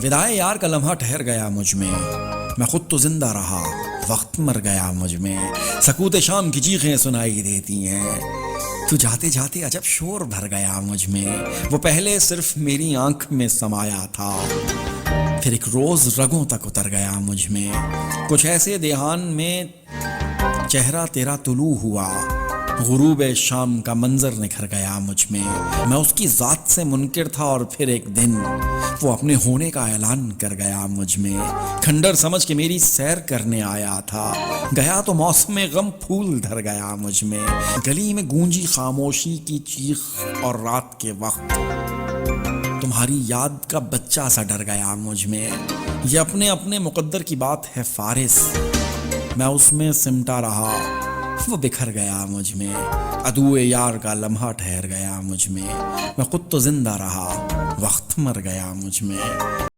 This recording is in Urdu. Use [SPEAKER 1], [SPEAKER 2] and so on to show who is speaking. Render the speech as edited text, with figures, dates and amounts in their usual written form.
[SPEAKER 1] وداع یار کا لمحہ ٹھہر گیا مجھ میں خود تو زندہ رہا وقت مر گیا مجھ میں. سکوت شام کی چیخیں سنائی دیتی ہیں. تو جاتے جاتے عجب شور بھر گیا مجھ میں. وہ پہلے صرف میری آنکھ میں سمایا تھا، پھر ایک روز رگوں تک اتر گیا مجھ میں. کچھ ایسے دھیان میں چہرہ تیرا طلوع ہوا، غروب شام کا منظر نکھر گیا مجھ میں. میں اس کی ذات سے منکر تھا اور پھر ایک دن وہ اپنے ہونے کا اعلان کر گیا مجھ میں. کھنڈر سمجھ کے میری سیر کرنے آیا تھا، گیا تو موسم غم پھول دھر گیا مجھ میں. گلی میں گونجی خاموشی کی چیخ اور رات کے وقت تمہاری یاد کا بچہ سا ڈر گیا مجھ میں. یہ اپنے اپنے مقدر کی بات ہے فارس، میں اس میں سمٹا رہا وہ بکھر گیا مجھ میں. عدو یار کا لمحہ ٹھہر گیا مجھ میں خود تو زندہ رہا وقت مر گیا مجھ میں.